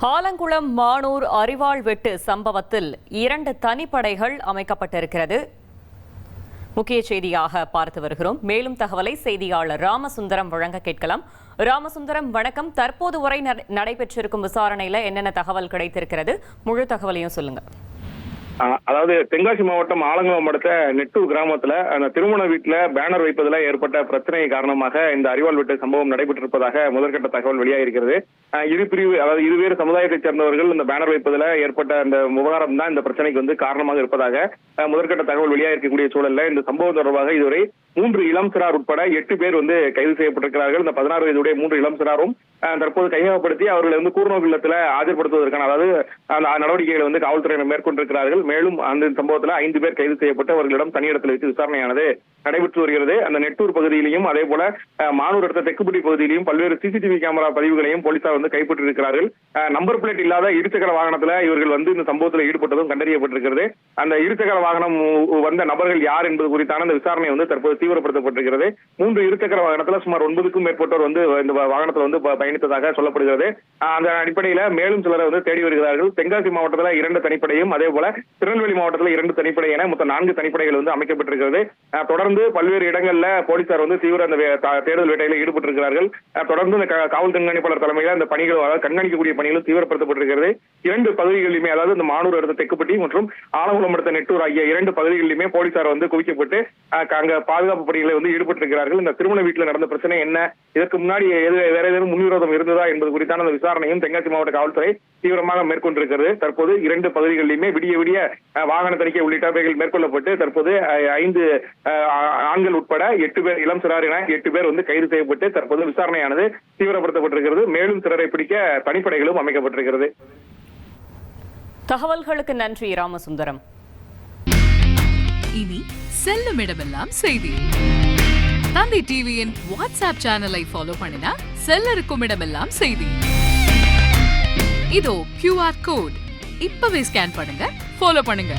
ஆலங்குளம் மானூர் அரிவாள் வெட்டு சம்பவத்தில் 2 தனிப்படைகள் அமைக்கப்பட்டிருக்கிறது. முக்கிய செய்தியாக பார்த்து வருகிறோம். மேலும் தகவலை செய்தியாளர் ராமசுந்தரம் வழங்க கேட்கலாம். ராமசுந்தரம், வணக்கம். தற்போது வரை நடைபெற்றிருக்கும் விசாரணையில என்னென்ன தகவல் கிடைத்திருக்கிறது? முழு தகவலையும் சொல்லுங்க. அதாவது தென்காசி மாவட்டம் ஆலங்குளம் அடுத்த நெட்டூர் கிராமத்துல அந்த திருமண வீட்டுல பேனர் வைப்பதில் ஏற்பட்ட பிரச்சனை காரணமாக இந்த அரிவாள் வெட்டு சம்பவம் நடைபெற்றிருப்பதாக முதற்கட்ட தகவல் வெளியாகிறது. இருவேறு சமுதாயத்தைச் சேர்ந்தவர்கள் இந்த பேனர் வைப்பதில் ஏற்பட்ட அந்த விவகாரம் தான் இந்த பிரச்சனைக்கு காரணமாக இருப்பதாக முதற்கட்ட தகவல் வெளியாகிருக்கக்கூடிய சூழல்ல இந்த சம்பவம் தொடர்பாக இதுவரை 3 இளம் சிறார் உட்பட 8 பேர் கைது செய்யப்பட்டிருக்கிறார்கள். இந்த 16 வயதுடைய 3 இளம் சிறாரும் தற்போது கையகப்படுத்தி அவர்களை கூர்நோக்கு இல்லத்துல ஆஜர்படுத்துவதற்கான அந்த நடவடிக்கைகளை காவல்துறையினர் மேற்கொண்டிருக்கிறார்கள். மேலும் அந்த சம்பவத்தில் 5 பேர் கைது செய்யப்பட்டு அவர்களிடம் தனியிடத்தில் வைத்து விசாரணையானது நடைபெற்று வருகிறது. அந்த நெட்டூர் பகுதியிலையும் அதே போல மானூர் அடுத்த தெக்குப்பட்டி பகுதியிலையும் பல்வேறு சிசிடிவி கேமரா பதிவுகளையும் போலீசார் கைப்பற்றிருக்கிறார்கள். நம்பர் பிளேட் இல்லாத இருசக்கர வாகனத்துல இவர்கள் இந்த சம்பவத்தில் ஈடுபட்டதும் கண்டறியப்பட்டிருக்கிறது. அந்த இருசக்கர வாகனம் வந்த நபர்கள் யார் என்பது குறித்தான அந்த விசாரணை தற்போது தீவிரப்படுத்தப்பட்டிருக்கிறது. 3 இருசக்கர வாகனத்துல சுமார் 9க்கும் மேற்பட்டோர் இந்த வாகனத்தில் பயணித்ததாக சொல்லப்படுகிறது. அந்த அடிப்படையில மேலும் சிலரை தேடி வருகிறார்கள். தென்காசி மாவட்டத்தில் 2 தனிப்படையும் அதே போல திருநெல்வேலி மாவட்டத்தில் 2 தனிப்படை என மொத்தம் 4 தனிப்படைகள் அமைக்கப்பட்டிருக்கிறது. தொடர்ந்து பல்வேறு இடங்கள்ல போலீசார் தீவிர தேடுதல் வேட்டையில ஈடுபட்டிருக்கிறார்கள். தொடர்ந்து இந்த காவல் கண்காணிப்பாளர் தலைமையில அந்த பணிகள் கண்காணிக்கக்கூடிய பணிகளும் தீவிரப்படுத்தப்பட்டிருக்கிறது. 2 பகுதிகளிலுமே, அதாவது இந்த மானூர் அடுத்த தெக்குப்பட்டி மற்றும் ஆலங்குளம் அடுத்த நெட்டூர் ஆகிய 2 பகுதிகளிலுமே போலீசார் குவிக்கப்பட்டு அங்க பாதுகாப்பு பணிகளை ஈடுபட்டிருக்கிறார்கள். இந்த திருமண வீட்டில் நடந்த பிரச்சனை என்ன, இதற்கு முன்னாடி வேற ஏதேனும் முன்விரோதம் இருந்ததா என்பது குறித்தான அந்த விசாரணையும் தென்காசி மாவட்ட காவல்துறை தீவிரமாக மேற்கொண்டிருக்கிறது. தற்போது 2 பகுதிகளிலுமே விடிய வாகன தணிக்கை உள்ளிட்டவைகள் மேற்கொள்ளப்பட்டு தற்போது 5 ஆண்கள் உட்பட 8 பேர், இளம் சிறார் என 8 பேர் கைது செய்யப்பட்டு தற்போது விசாரணையானது தீவிரப்படுத்தப்பட்டிருக்கிறது. மேலும் சிலரை பிடிக்க தனிப்படைகளும் அமைக்கப்பட்டிருக்கிறது. தகவல்களுக்கு நன்றி ராமசுந்தரம். இனி செல்லும் இடமெல்லாம் செய்தி. தந்தி டிவியின் வாட்ஸ்அப் சேனலை ஃபாலோ பண்ணினா செல்லருக்கும் இடமெல்லாம் செய்தி. இதோ QR கோட் இப்பவே ஸ்கேன் பண்ணுங்க, ஃபாலோ பண்ணுங்க.